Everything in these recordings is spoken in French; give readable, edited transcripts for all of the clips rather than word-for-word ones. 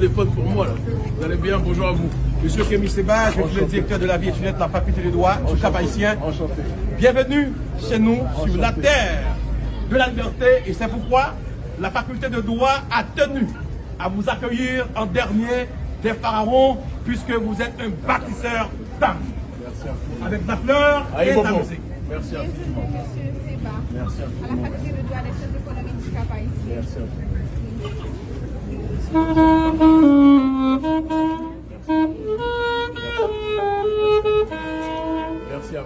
téléphone pour moi là. Vous allez bien, bonjour à vous. Monsieur Kémy Seba, je suis le directeur de la vie étudiante de la faculté de droit du Cap-Haïtien. Enchanté. Bienvenue chez nous sur la terre de la liberté et c'est pourquoi la faculté de droit a tenu à vous accueillir en dernier des pharaons puisque vous êtes un bâtisseur d'âme. Avec la fleur et la musique. Merci infiniment. Monsieur Seba, Merci à la faculté de droit des sciences économiques du Cap-Haïtien. Merci infiniment. Merci à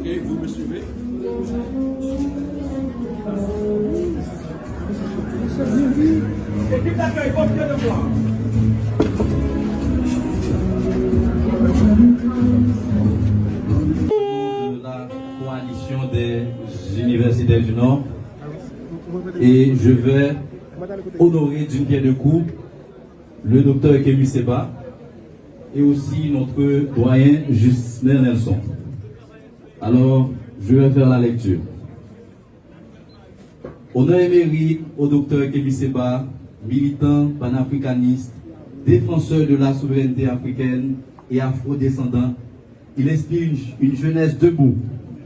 Et vous me suivez. Équipe d'accueil, portez de moi. De la coalition des universitaires du Nord et je vais honorer d'une pierre deux coups le docteur Kémy Seba et aussi notre doyen Justin Nelson. Alors, je vais faire la lecture. Honneur et mérite au docteur Kémy Seba, militant panafricaniste, défenseur de la souveraineté africaine et afro-descendant. Il inspire une jeunesse debout,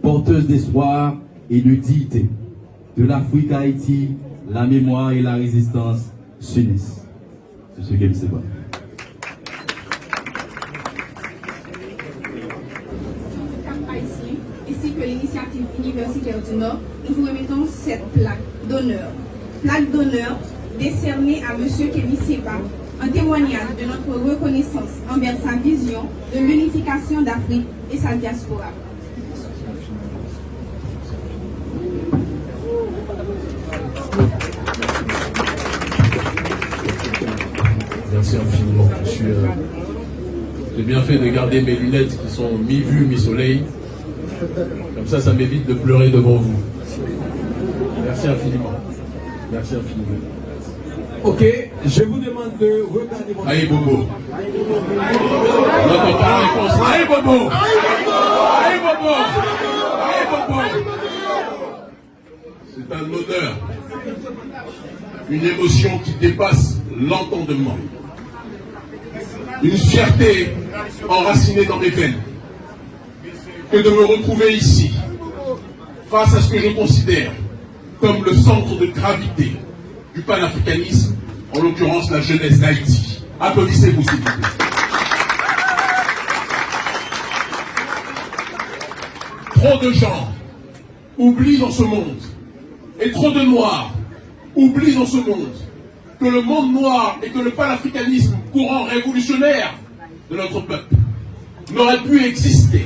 porteuse d'espoir et de dignité. De l'Afrique à Haïti, la mémoire et la résistance s'unissent. C'est ce Kémy Seba. Ainsi que l'initiative universitaire du Nord, nous vous remettons cette plaque d'honneur. Plaque d'honneur décernée à M. Kémy Seba en témoignage de notre reconnaissance envers sa vision de l'unification d'Afrique et sa diaspora. Merci infiniment, monsieur. J'ai bien fait de garder mes lunettes qui sont mi-vue, mi-soleil. Comme ça m'évite de pleurer devant vous. Merci infiniment. Merci infiniment. Ok, je vous demande de regarder votre... Aïe Bobo. N'entends pas la réponse. Aïe Bobo. Aïe Bobo. Aïe Bobo. C'est un honneur. Une émotion qui dépasse l'entendement. Une fierté enracinée dans mes veines. Que de me retrouver ici, face à ce que je considère comme le centre de gravité du panafricanisme, en l'occurrence la jeunesse d'Haïti. Applaudissez-vous s'il vous plaît. Trop de gens oublient dans ce monde, et trop de Noirs oublient dans ce monde, que le monde noir et que le panafricanisme, courant révolutionnaire de notre peuple, n'aurait pu exister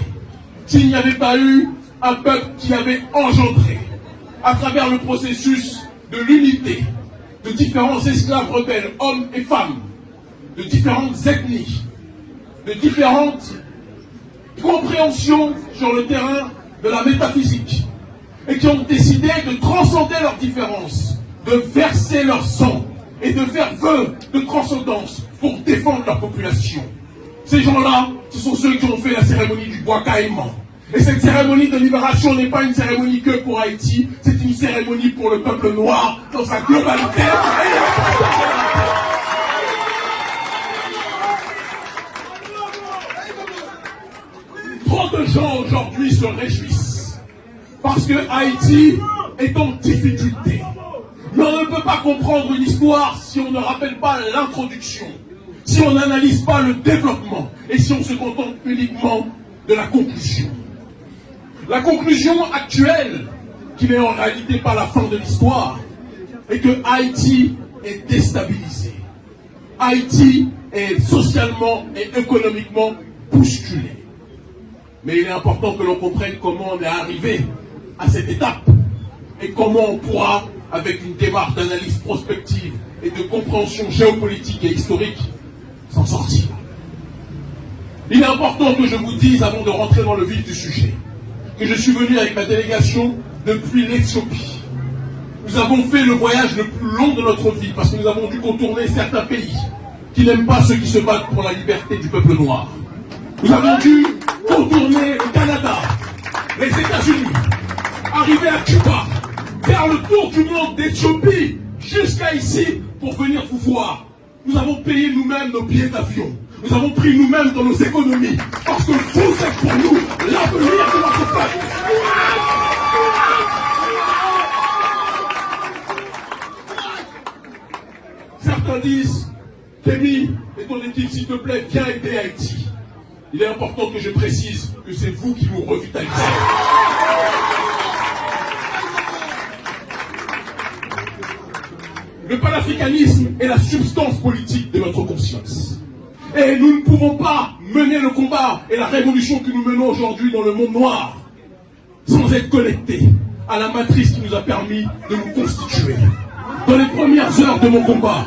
s'il n'y avait pas eu un peuple qui avait engendré, à travers le processus de l'unité, de différents esclaves rebelles, hommes et femmes, de différentes ethnies, de différentes compréhensions sur le terrain de la métaphysique, et qui ont décidé de transcender leurs différences, de verser leur sang et de faire vœu de transcendance pour défendre leur population. Ces gens-là, ce sont ceux qui ont fait la cérémonie du bois caïman. Et cette cérémonie de libération n'est pas une cérémonie que pour Haïti, c'est une cérémonie pour le peuple noir dans sa globalité. Trop de gens aujourd'hui se réjouissent parce que Haïti est en difficulté. Mais on ne peut pas comprendre une histoire si on ne rappelle pas l'introduction, si on n'analyse pas le développement et si on se contente uniquement de la conclusion. La conclusion actuelle, qui n'est en réalité pas la fin de l'histoire, est que Haïti est déstabilisé. Haïti est socialement et économiquement bousculé. Mais il est important que l'on comprenne comment on est arrivé à cette étape et comment on pourra, avec une démarche d'analyse prospective et de compréhension géopolitique et historique, s'en sortir. Il est important que je vous dise, avant de rentrer dans le vif du sujet, que je suis venu avec ma délégation depuis l'Éthiopie. Nous avons fait le voyage le plus long de notre vie parce que nous avons dû contourner certains pays qui n'aiment pas ceux qui se battent pour la liberté du peuple noir. Nous avons dû contourner le Canada, les États-Unis, arriver à Cuba, faire le tour du monde d'Éthiopie jusqu'à ici pour venir vous voir. Nous avons payé nous-mêmes nos billets d'avion. Nous avons pris nous-mêmes dans nos économies parce que vous êtes pour nous l'avenir de notre peuple. Certains disent, Kémy et ton équipe, s'il te plaît, viens aider Haïti. Il est important que je précise que c'est vous qui nous revitalisez. Le panafricanisme est la substance politique de notre conscience. Et nous ne pouvons pas mener le combat et la révolution que nous menons aujourd'hui dans le monde noir sans être connectés à la matrice qui nous a permis de nous constituer. Dans les premières heures de mon combat,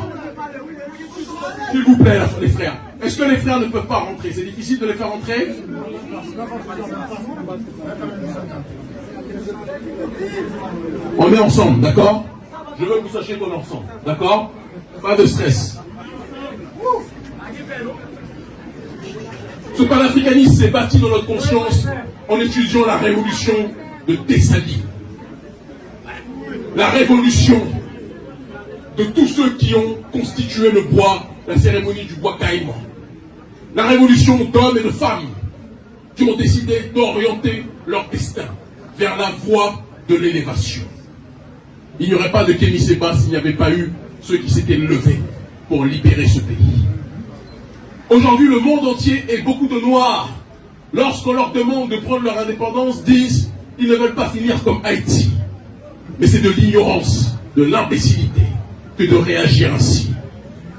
s'il vous plaît, les frères, est-ce que les frères ne peuvent pas rentrer? C'est difficile de les faire rentrer? On est ensemble, d'accord? Je veux que vous sachiez qu'on est ensemble, d'accord? Pas de stress. Ce panafricanisme s'est bâti dans notre conscience en étudiant la révolution de Tessali. La révolution de tous ceux qui ont constitué le bois, la cérémonie du bois caïman. La révolution d'hommes et de femmes qui ont décidé d'orienter leur destin vers la voie de l'élévation. Il n'y aurait pas de Kémy Séba s'il n'y avait pas eu ceux qui s'étaient levés pour libérer ce pays. Aujourd'hui, le monde entier et beaucoup de Noirs, lorsqu'on leur demande de prendre leur indépendance, disent qu'ils ne veulent pas finir comme Haïti. Mais c'est de l'ignorance, de l'imbécilité que de réagir ainsi.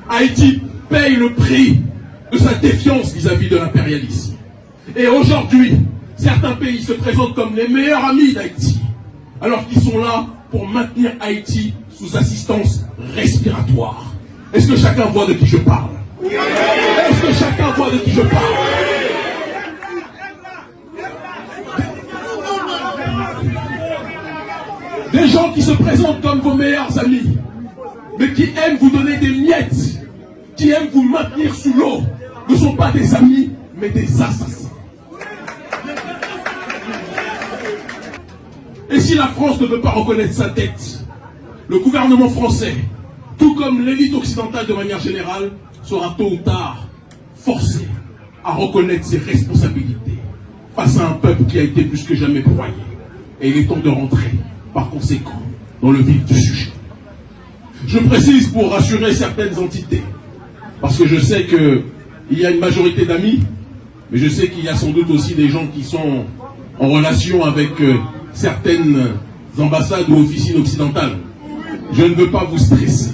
Haïti paye le prix de sa défiance vis-à-vis de l'impérialisme. Et aujourd'hui, certains pays se présentent comme les meilleurs amis d'Haïti, alors qu'ils sont là pour maintenir Haïti sous assistance respiratoire. Est-ce que chacun voit de qui je parle? Est-ce que chacun voit de qui je parle? Des gens qui se présentent comme vos meilleurs amis, mais qui aiment vous donner des miettes, qui aiment vous maintenir sous l'eau, ne sont pas des amis, mais des assassins. Et si la France ne veut pas reconnaître sa dette, le gouvernement français, tout comme l'élite occidentale de manière générale, sera tôt ou tard forcé à reconnaître ses responsabilités face à un peuple qui a été plus que jamais broyé. Et il est temps de rentrer, par conséquent, dans le vif du sujet. Je précise pour rassurer certaines entités, parce que je sais qu'il y a une majorité d'amis, mais je sais qu'il y a sans doute aussi des gens qui sont en relation avec certaines ambassades ou officines occidentales. Je ne veux pas vous stresser.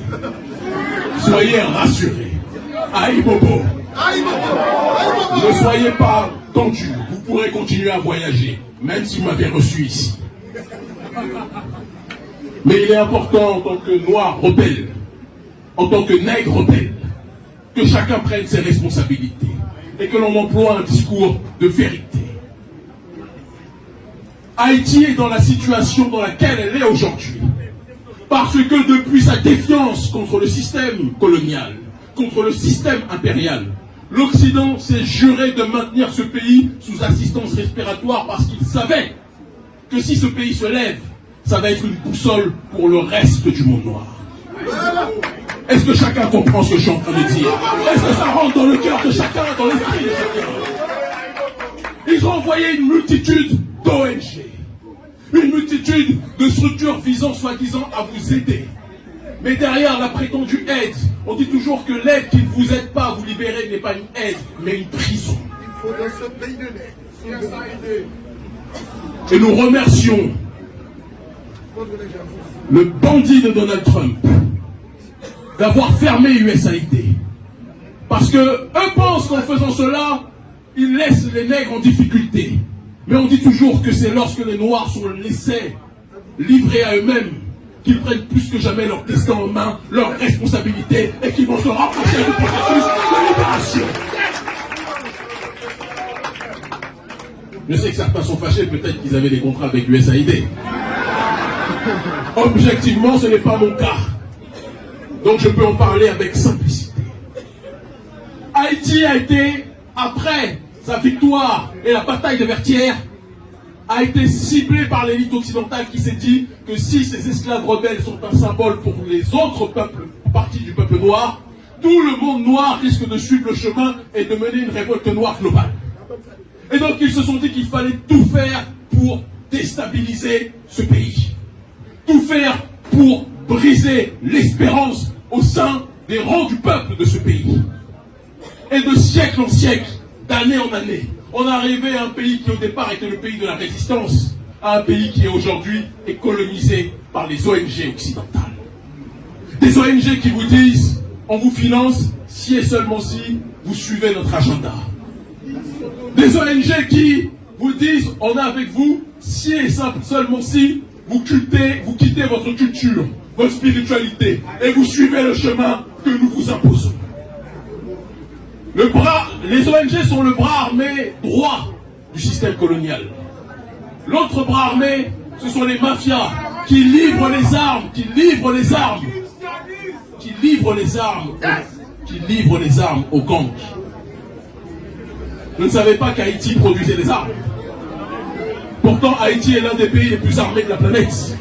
Soyez rassurés. Aïe Bobo. Ne soyez pas tendus. Vous pourrez continuer à voyager, même si vous m'avez reçu ici. Mais il est important en tant que noir rebelle, en tant que nègre rebelle, que chacun prenne ses responsabilités et que l'on emploie un discours de vérité. Haïti est dans la situation dans laquelle elle est aujourd'hui parce que depuis sa défiance contre le système colonial, contre le système impérial, l'Occident s'est juré de maintenir ce pays sous assistance respiratoire parce qu'il savait que si ce pays se lève, ça va être une boussole pour le reste du monde noir. Est-ce que chacun comprend ce que je suis en train de dire? Est-ce que ça rentre dans le cœur de chacun, dans l'esprit de chacun? Ils ont envoyé une multitude d'ONG, une multitude de structures visant soi-disant à vous aider. Mais derrière la prétendue aide, on dit toujours que l'aide qui ne vous aide pas à vous libérer n'est pas une aide, mais une prison. Et nous remercions le bandit de Donald Trump d'avoir fermé USAID. Parce que eux pensent qu'en faisant cela, ils laissent les nègres en difficulté. Mais on dit toujours que c'est lorsque les Noirs sont laissés livrés à eux-mêmes qu'ils prennent plus que jamais leur destin en main, leur responsabilité, et qu'ils vont se rapprocher du processus de libération. Je sais que certains sont fâchés, peut-être qu'ils avaient des contrats avec l'USAID. Objectivement, ce n'est pas mon cas. Donc je peux en parler avec simplicité. Haïti a été, après sa victoire et la bataille de Vertières, a été ciblé par l'élite occidentale qui s'est dit que si ces esclaves rebelles sont un symbole pour les autres peuples, partie du peuple noir, tout le monde noir risque de suivre le chemin et de mener une révolte noire globale. Et donc ils se sont dit qu'il fallait tout faire pour déstabiliser ce pays. Tout faire pour briser l'espérance au sein des rangs du peuple de ce pays. Et de siècle en siècle, d'année en année, on est arrivé à un pays qui au départ était le pays de la résistance, à un pays qui aujourd'hui est colonisé par les ONG occidentales. Des ONG qui vous disent, on vous finance si et seulement si vous suivez notre agenda. Des ONG qui vous disent, on est avec vous si et seulement si vous quittez votre culture, votre spiritualité, et vous suivez le chemin que nous vous imposons. Les ONG sont le bras armé droit du système colonial. L'autre bras armé, ce sont les mafias qui livrent les armes, qui livrent les armes aux gangs. Je ne savais pas qu'Haïti produisait des armes. Pourtant, Haïti est l'un des pays les plus armés de la planète.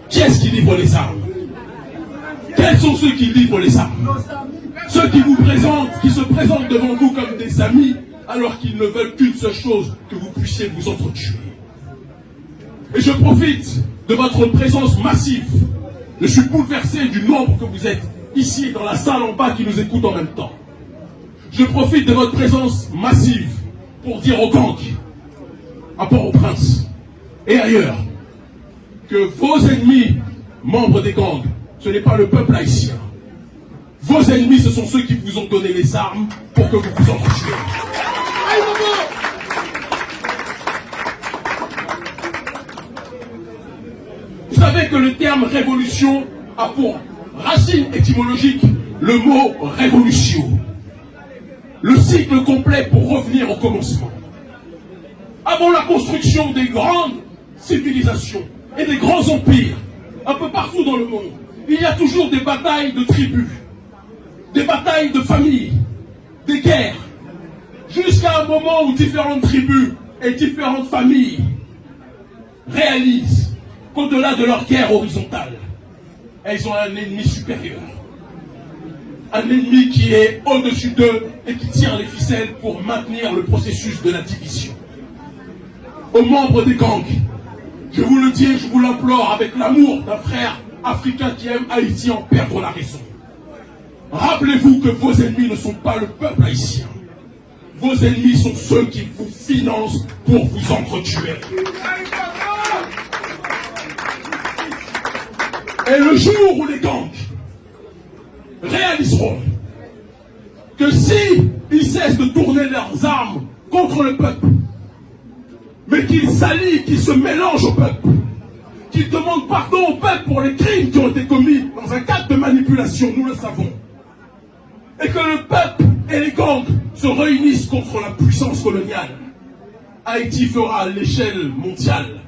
Qui est-ce qui livre les armes? Quels sont ceux qui livrent les armes? Ceux qui se présentent devant vous comme des amis, alors qu'ils ne veulent qu'une seule chose, que vous puissiez vous entretuer. Et je profite de votre présence massive. Je suis bouleversé du nombre que vous êtes ici dans la salle en bas qui nous écoutent en même temps. Je profite de votre présence massive pour dire aux gangs, à Port-au-Prince et ailleurs, que vos ennemis, membres des gangs, ce n'est pas le peuple haïtien. Vos ennemis, ce sont ceux qui vous ont donné les armes pour que vous vous entretuiez. Vous savez que le terme révolution a pour racine étymologique le mot révolutio. Le cycle complet pour revenir au commencement. Avant la construction des grandes civilisations et des grands empires, un peu partout dans le monde, il y a toujours des batailles de tribus, des batailles de familles, des guerres, jusqu'à un moment où différentes tribus et différentes familles réalisent qu'au-delà de leur guerre horizontale, elles ont un ennemi supérieur. Un ennemi qui est au-dessus d'eux et qui tire les ficelles pour maintenir le processus de la division. Aux membres des gangs, je vous le dis et je vous l'implore avec l'amour d'un frère africain qui aime Haïti en perdre la raison. Rappelez-vous que vos ennemis ne sont pas le peuple haïtien. Vos ennemis sont ceux qui vous financent pour vous entretuer. Et le jour où les gangs réaliseront que si ils cessent de tourner leurs armes contre le peuple, mais qu'ils s'allient, qu'ils se mélangent au peuple, qu'ils demandent pardon au peuple pour les crimes qui ont été commis dans un cadre de manipulation, nous le savons, et que le peuple et les gangs se réunissent contre la puissance coloniale, Haïti fera à l'échelle mondiale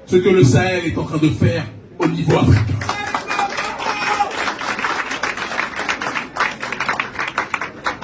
ce que le Sahel est en train de faire au niveau africain.